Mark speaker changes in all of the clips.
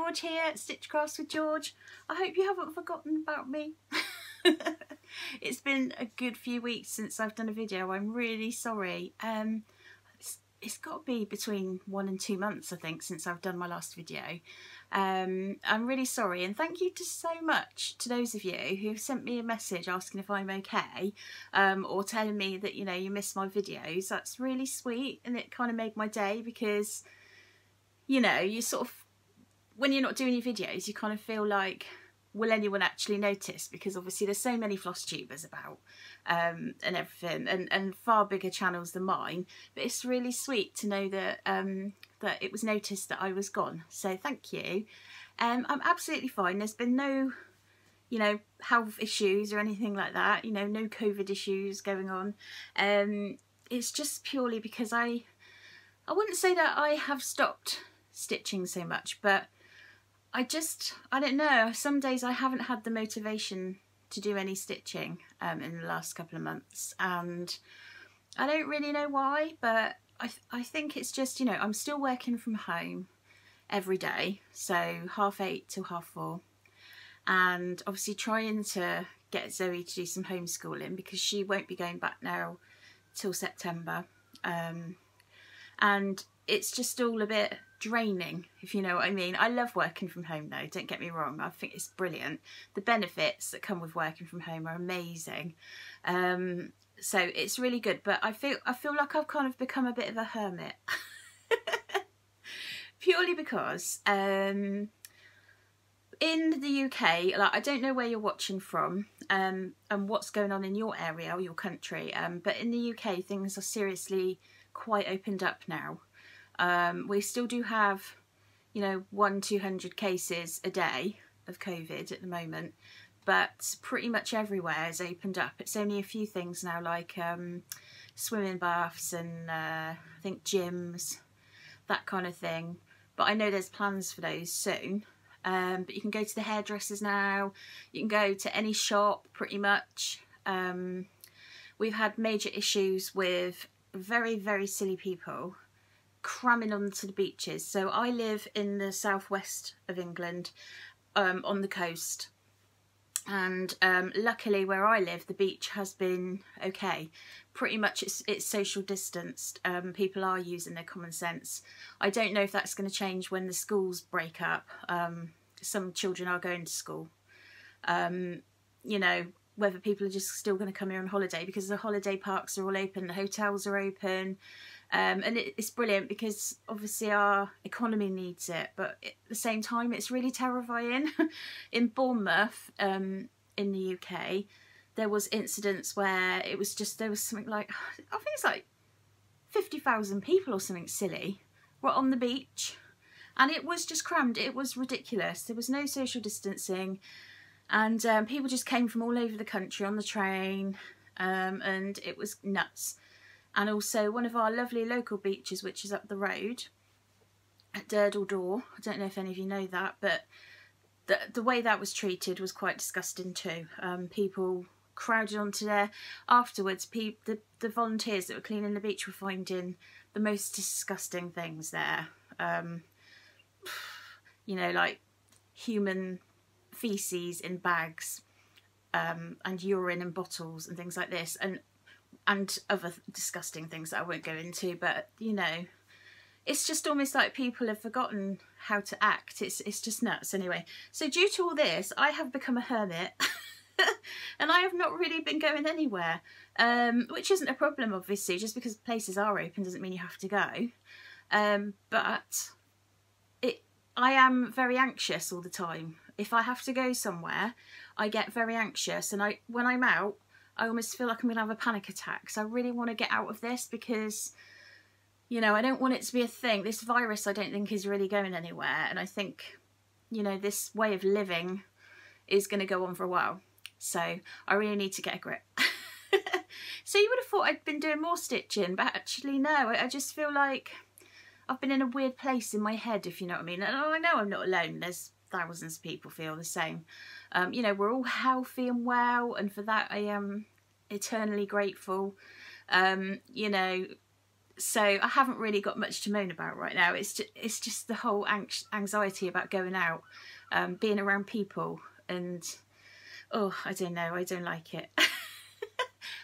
Speaker 1: George here at Stitchcrafts with George. I hope you haven't forgotten about me. It's been a good few weeks since I've done a video. I'm really sorry. It's got to be between 1 and 2 months, I think, since I've done my last video. I'm really sorry, and thank you so much to those of you who have sent me a message asking if I'm okay, or telling me that, you know, you missed my videos. That's really sweet, and it kind of made my day, because, you know, you sort of, when you're not doing your videos, you kind of feel like, will anyone actually notice? Because obviously there's so many floss tubers about, and everything, and far bigger channels than mine. But it's really sweet to know that that it was noticed that I was gone. So thank you. I'm absolutely fine. There's been no, you know, health issues or anything like that. You know, no COVID issues going on. It's just purely because I wouldn't say that I have stopped stitching so much, but I don't know, some days I haven't had the motivation to do any stitching in the last couple of months, and I don't really know why, but I think it's just, you know, I'm still working from home every day, so 8:30 till 4:30, and obviously trying to get Zoe to do some homeschooling because she won't be going back now till September, and it's just all a bit draining, if you know what I mean. I love working from home though, don't get me wrong. I think it's brilliant. The benefits that come with working from home are amazing. So it's really good, but I feel like I've kind of become a bit of a hermit. Purely because in the UK, like, I don't know where you're watching from and what's going on in your area or your country, but in the UK things are seriously quite opened up now. We still do have, you know, 100-200 cases a day of COVID at the moment, but pretty much everywhere is opened up. It's only a few things now, like swimming baths and I think gyms, that kind of thing. But I know there's plans for those soon. But you can go to the hairdressers now, you can go to any shop pretty much. We've had major issues with very, very silly people cramming onto the beaches. So I live in the southwest of England, on the coast, and luckily where I live the beach has been okay. Pretty much it's social distanced. People are using their common sense. I don't know if that's going to change when the schools break up. Some children are going to school. You know, whether people are just still going to come here on holiday, because the holiday parks are all open, the hotels are open, and it's brilliant because obviously our economy needs it, but at the same time it's really terrifying. In Bournemouth, in the UK, there was incidents where it was just, there was something like, I think it's like 50,000 people or something silly were on the beach, and it was just crammed. It was ridiculous. There was no social distancing, and people just came from all over the country on the train, and it was nuts. And also one of our lovely local beaches, which is up the road at Durdle Door, I don't know if any of you know that, but the way that was treated was quite disgusting too. People crowded onto there. Afterwards, the volunteers that were cleaning the beach were finding the most disgusting things there. You know, like human feces in bags, and urine in bottles and things like this, and other disgusting things that I won't go into. But you know, it's just almost like people have forgotten how to act. It's just nuts. Anyway, so due to all this, I have become a hermit. And I have not really been going anywhere, which isn't a problem, obviously. Just because places are open doesn't mean you have to go, but I am very anxious all the time. If I have to go somewhere, I get very anxious, and when I'm out, I almost feel like I'm gonna have a panic attack. So I really want to get out of this, because, you know, I don't want it to be a thing. This virus, I don't think, is really going anywhere, and I think, you know, this way of living is going to go on for a while. So I really need to get a grip. So you would have thought I'd been doing more stitching, but actually no. I just feel like I've been in a weird place in my head, if you know what I mean. And I know I'm not alone. There's thousands of people feel the same. You know, we're all healthy and well, and for that I am eternally grateful. You know, So I haven't really got much to moan about right now. It's just the whole anxiety about going out, being around people, and oh, I don't know, I don't like it.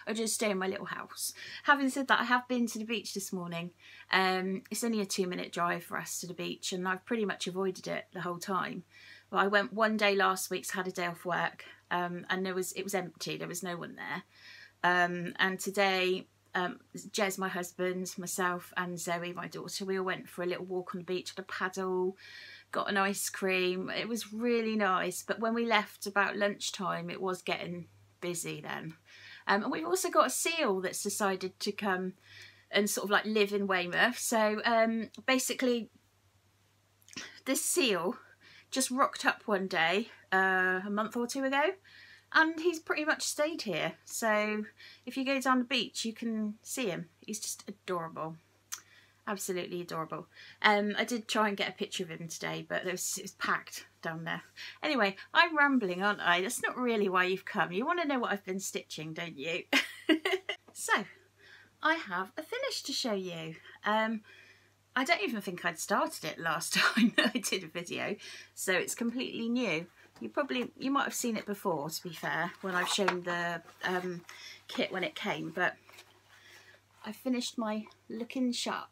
Speaker 1: I just stay in my little house. Having said that, I have been to the beach this morning. It's only a 2-minute drive for us to the beach, and I've pretty much avoided it the whole time. Well, I went one day last week, so had a day off work, and it was empty. There was no one there. And today, Jez, my husband, myself and Zoe, my daughter, we all went for a little walk on the beach, had a paddle, got an ice cream. It was really nice, but when we left about lunchtime, it was getting busy then. And we've also got a seal that's decided to come and sort of like live in Weymouth. So basically, this seal just rocked up one day a month or 2 ago, and he's pretty much stayed here. So if you go down the beach, you can see him. He's just adorable. Absolutely adorable. I did try and get a picture of him today, but it was packed down there. Anyway, I'm rambling, aren't I? That's not really why you've come. You want to know what I've been stitching, don't you? So, I have a finish to show you. I don't even think I'd started it last time I did a video, so it's completely new. You might have seen it before, to be fair, when I've shown the kit when it came, but I finished my Looking Sharp.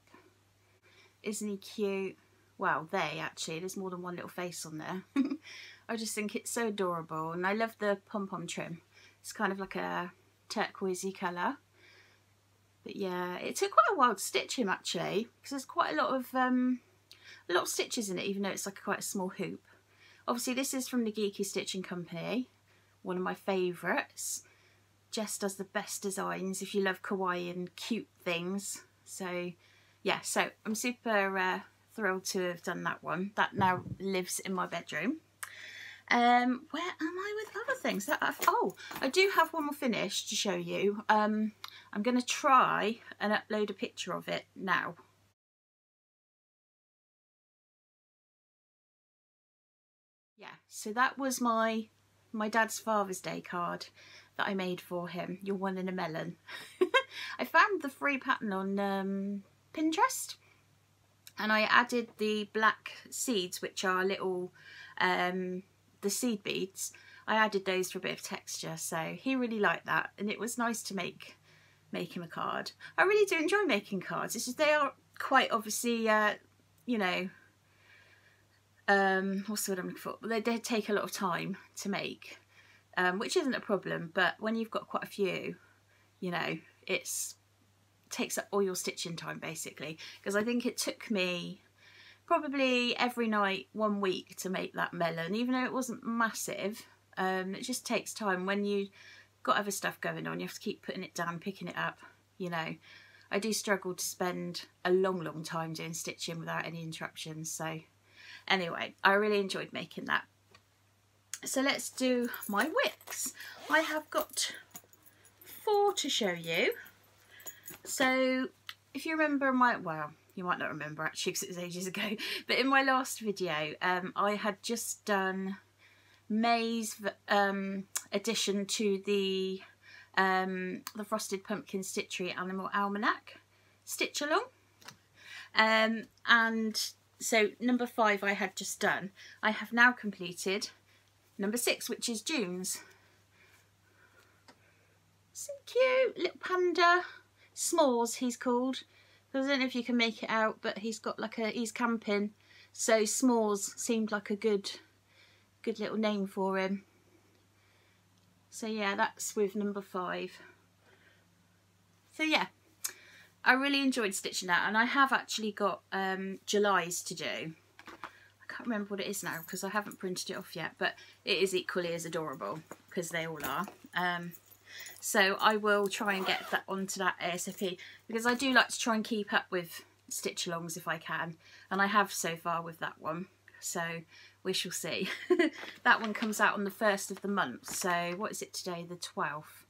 Speaker 1: Isn't he cute? Well, actually, there's more than one little face on there. I just think it's so adorable, and I love the pom-pom trim. It's kind of like a turquoisey colour. But yeah, it took quite a while to stitch him actually, because there's quite a lot of stitches in it, even though it's like quite a small hoop. Obviously, this is from the Geeky Stitching Company, one of my favourites. Jess does the best designs if you love kawaii and cute things. So yeah, so I'm super thrilled to have done that one. That now lives in my bedroom. Where am I with other things? Oh, I do have one more finish to show you. I'm going to try and upload a picture of it now. Yeah, so that was my dad's Father's Day card that I made for him. You're one in a melon. I found the free pattern on Pinterest, and I added the black seeds, which are little the seed beads. I added those for a bit of texture, so he really liked that, and it was nice to make him a card. I really do enjoy making cards. It's just they are quite obviously you know, what's the word I'm looking for? They take a lot of time to make, which isn't a problem, but when you've got quite a few, you know, it takes up all your stitching time basically, because I think it took me probably every night 1 week to make that melon, even though it wasn't massive. It just takes time. When you got other stuff going on, you have to keep putting it down, picking it up, you know. I do struggle to spend a long time doing stitching without any interruptions. So anyway, I really enjoyed making that. So let's do my wicks. I have got 4 to show you. So if you remember well, you might not remember actually because it was ages ago, but in my last video I had just done May's addition to the Frosted Pumpkin Stitchery Animal Almanac stitch along, and so number 5 I had just done. I have now completed number 6, which is June's. So cute little panda, S'mores he's called. I don't know if you can make it out, but he's got like he's camping, so S'mores seemed like a good little name for him. So yeah, that's with number 5. So yeah, I really enjoyed stitching that, and I have actually got July's to do. I can't remember what it is now because I haven't printed it off yet, but it is equally as adorable because they all are. So I will try and get that onto that ASAP, because I do like to try and keep up with stitch alongs if I can, and I have so far with that one, so we shall see. That one comes out on the 1st of the month, so what is it today, the 12th?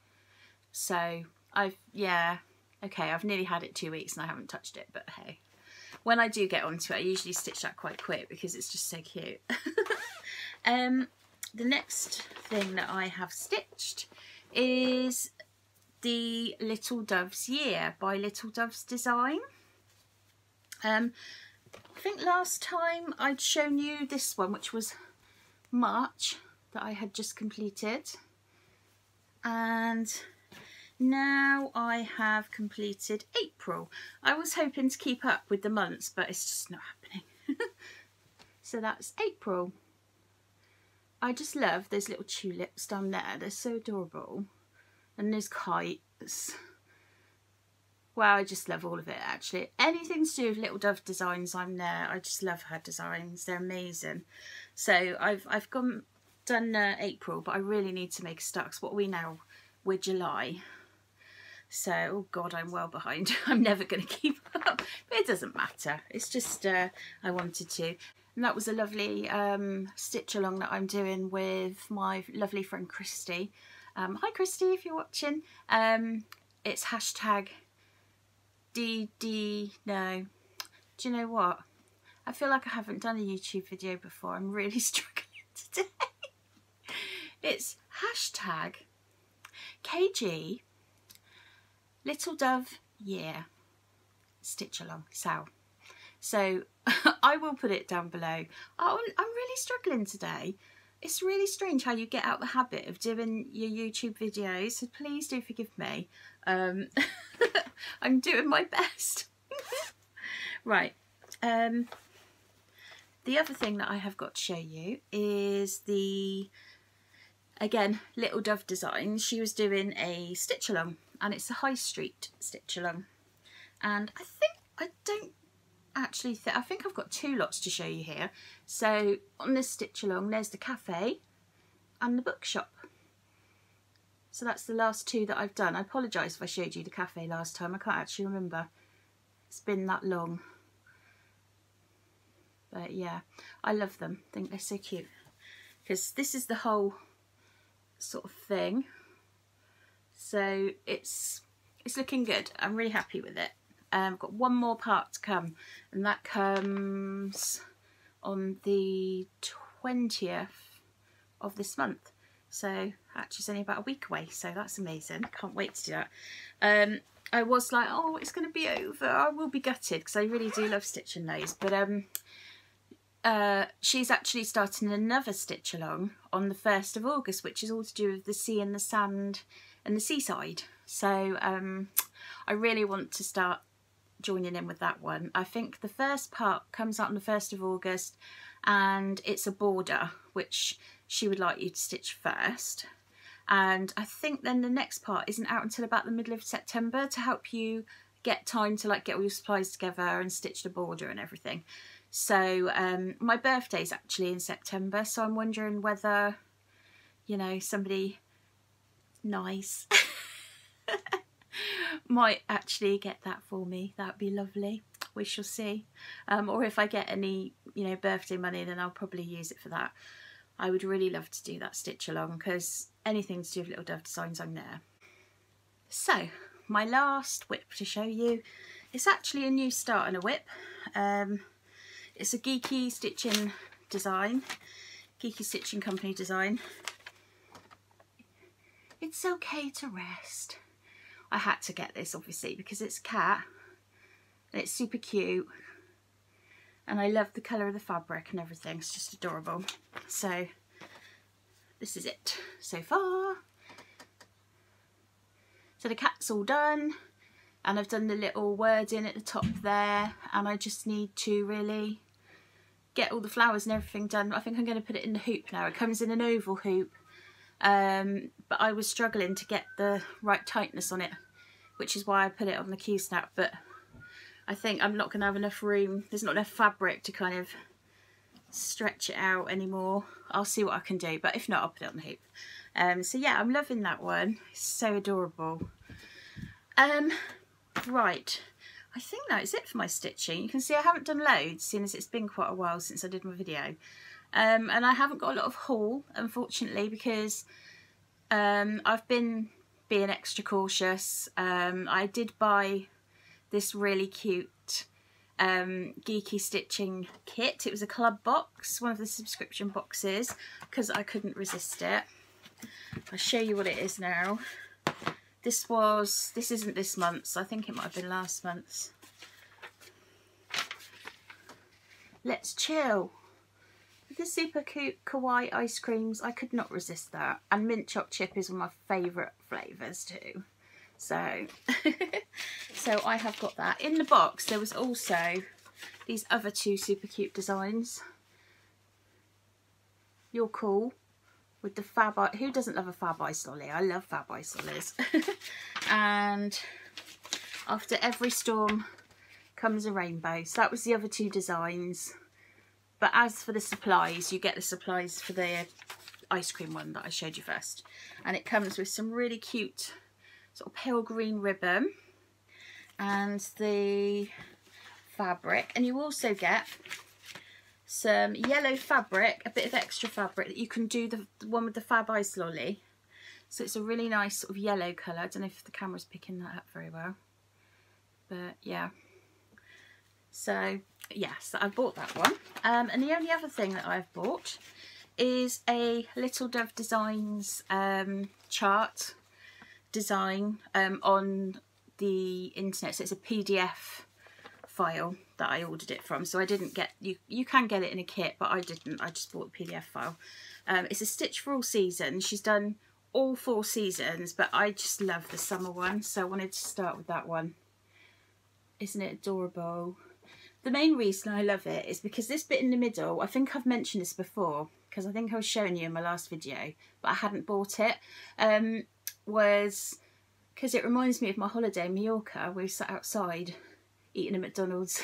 Speaker 1: So I've nearly had it 2 weeks and I haven't touched it, but hey, when I do get onto it I usually stitch that quite quick because it's just so cute. The next thing that I have stitched is the Little Doves Year by Little Doves Design. I think last time I'd shown you this one, which was March, that I had just completed, and now I have completed April. I was hoping to keep up with the months, but it's just not happening. So that's April. I just love those little tulips down there. They're so adorable. And those kites. Wow, I just love all of it, actually. Anything to do with Little Dove Designs, I'm there. I just love her designs. They're amazing. So I've done April, but I really need to make a start. 'Cause what are we now? We're July. So, oh God, I'm well behind. I'm never going to keep up. But it doesn't matter. It's just I wanted to. And that was a lovely stitch along that I'm doing with my lovely friend Christy. Hi Christy, if you're watching. It's hashtag no. Do you know what? I feel like I haven't done a YouTube video before. I'm really struggling today. It's hashtag KG Little Dove Year stitch along. So I will put it down below. Oh, I'm really struggling today. It's really strange how you get out the habit of doing your YouTube videos, so please do forgive me. I'm doing my best. Right. The other thing that I have got to show you is again, Little Dove Designs. She was doing a stitch along, and it's a high street stitch along. And I think I've got two lots to show you here. So on this stitch along, there's the cafe and the bookshop. So that's the last two that I've done. I apologise if I showed you the cafe last time. I can't actually remember. It's been that long. But yeah, I love them. I think they're so cute. Because this is the whole sort of thing. So it's looking good. I'm really happy with it. I've got one more part to come, and that comes on the 20th of this month. So actually it's only about a week away, so that's amazing. Can't wait to do that. I was like, oh, it's going to be over. I will be gutted because I really do love stitching those. But she's actually starting another stitch along on the 1st of August, which is all to do with the sea and the sand and the seaside. So I really want to start joining in with that one. I think the first part comes out on the 1st of August, and it's a border which she would like you to stitch first, and I think then the next part isn't out until about the middle of September to help you get time to like get all your supplies together and stitch the border and everything. So my birthday's actually in September, so I'm wondering whether, you know, somebody nice might actually get that for me. That'd be lovely. We shall see. Or if I get any, you know, birthday money, then I'll probably use it for that. I would really love to do that stitch along, because anything to do with Little Dove Designs, I'm there. So my last whip to show you, it's actually a new start on a whip. It's a Geeky Stitching design, Geeky Stitching Company design. It's okay to rest. I had to get this obviously because it's a cat and it's super cute, and I love the colour of the fabric and everything. It's just adorable. So this is it so far. So the cat's all done, and I've done the little wording at the top there, and I just need to really get all the flowers and everything done. I think I'm going to put it in the hoop now. It comes in an oval hoop. But I was struggling to get the right tightness on it, which is why I put it on the Q-snap. But I think I'm not going to have enough room. There's not enough fabric to kind of stretch it out anymore. I'll see what I can do, but if not, I'll put it on the hoop. So yeah, I'm loving that one. It's so adorable. Right, I think that is it for my stitching. You can see I haven't done loads, seeing as it's been quite a while since I did my video. And I haven't got a lot of haul, unfortunately, because I've been being extra cautious. I did buy this really cute Geeky Stitching kit. It was a club box, one of the subscription boxes, because I couldn't resist it. I'll show you what it is now. This isn't this month's, I think it might have been last month's. let's chill. The super cute kawaii ice creams, I could not resist that. And mint choc chip is one of my favourite flavours too. So, so I have got that. In the box there was also these other two super cute designs. You're Cool with the Fab Ice. Who doesn't love a Fab Ice lolly? I love Fab Ice lollies. And After Every Storm Comes a Rainbow. So that was the other two designs. But as for the supplies, you get the supplies for the ice cream one that I showed you first. And it comes with some really cute sort of pale green ribbon and the fabric. And you also get some yellow fabric, a bit of extra fabric that you can do the one with the Fab Ice lolly. So it's a really nice sort of yellow colour. I don't know if the camera's picking that up very well. But yeah. So yes, I bought that one. And the only other thing that I've bought is a Little Dove Designs chart design on the internet. So it's a PDF file that I ordered it from. So I didn't get, you can get it in a kit, but I didn't. I just bought the PDF file. It's a Stitch for All Seasons. She's done all 4 seasons, but I just love the summer one. So I wanted to start with that one. Isn't it adorable? The main reason I love it is because this bit in the middle, I think I've mentioned this before, because I think I was showing you in my last video, but I hadn't bought it, was because it reminds me of my holiday in Mallorca. We sat outside eating a McDonald's,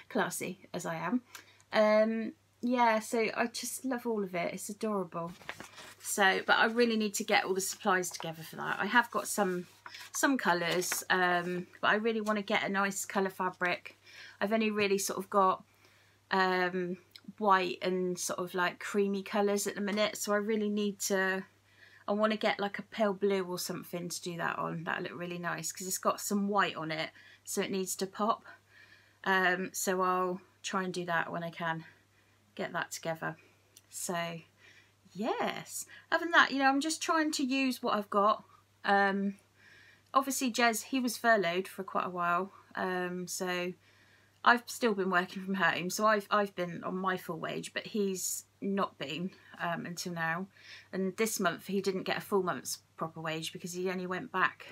Speaker 1: classy as I am. Yeah, so I just love all of it. It's adorable. So, but I really need to get all the supplies together for that. I have got some colours, but I really want to get a nice colour fabric. I've only really sort of got white and sort of like creamy colours at the minute, so I really need to, I want to get like a pale blue or something to do that on. That'll look really nice because it's got some white on it, so it needs to pop. So I'll try and do that when I can get that together. So yes, other than that, you know, I'm just trying to use what I've got. Obviously Jez, he was furloughed for quite a while, so I've still been working from home, so I've been on my full wage, but he's not been until now. And this month he didn't get a full month's proper wage because he only went back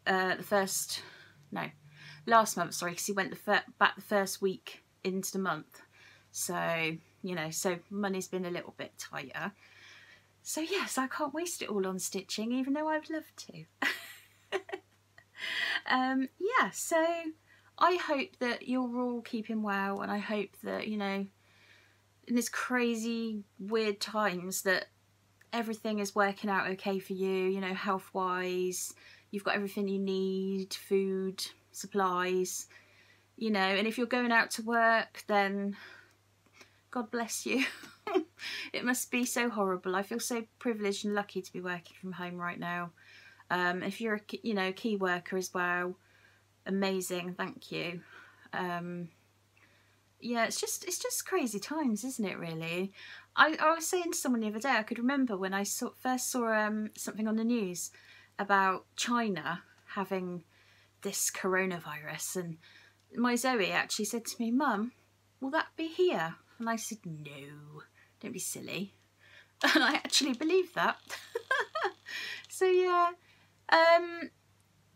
Speaker 1: last month, sorry, because he went back the first week into the month. So, you know, so money's been a little bit tighter. So yes, I can't waste it all on stitching, even though I'd love to. Yeah, so I hope that you're all keeping well, and I hope that, you know, in this crazy, weird times, that everything is working out okay for you, you know, health-wise. You've got everything you need, food, supplies, you know, and if you're going out to work, then God bless you. It must be so horrible. I feel so privileged and lucky to be working from home right now. If you're a, you know, key worker as well, amazing, thank you. Yeah, it's just crazy times, isn't it, really? I was saying to someone the other day, I could remember when I first saw something on the news about China having this coronavirus, and my Zoe actually said to me, "Mum, will that be here?" And I said, "No, don't be silly." And I actually believed that. So yeah,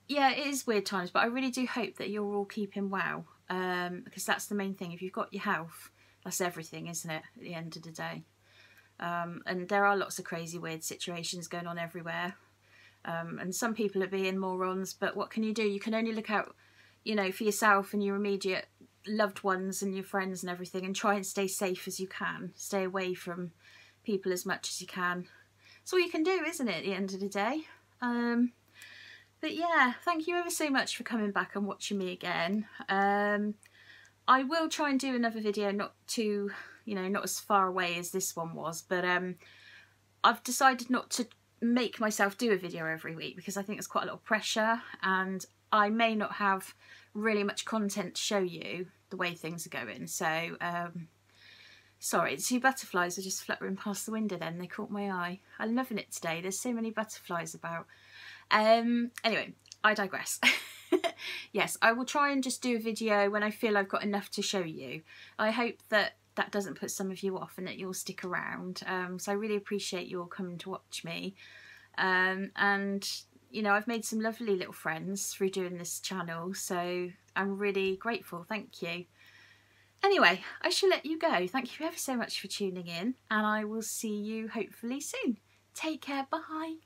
Speaker 1: yeah, it is weird times, but I really do hope that you're all keeping well, because that's the main thing. If you've got your health, that's everything, isn't it, at the end of the day? And there are lots of crazy, weird situations going on everywhere. And some people are being morons, but what can you do? You can only look out, you know, for yourself and your immediate loved ones and your friends and everything, and try and stay safe as you can. Stay away from people as much as you can. That's all you can do, isn't it, at the end of the day? But yeah, thank you ever so much for coming back and watching me again. I will try and do another video, not too, you know, not as far away as this one was, but I've decided not to make myself do a video every week because I think it's quite a lot of pressure, and I may not have really much content to show you the way things are going. So sorry, the 2 butterflies are just fluttering past the window then, they caught my eye. I'm loving it today, there's so many butterflies about. Anyway, I digress. Yes, I will try and just do a video when I feel I've got enough to show you. I hope that that doesn't put some of you off and that you'll stick around. So I really appreciate you all coming to watch me. And you know, I've made some lovely little friends through doing this channel, so I'm really grateful. Thank you. Anyway, I shall let you go. Thank you ever so much for tuning in, and I will see you hopefully soon. Take care. Bye.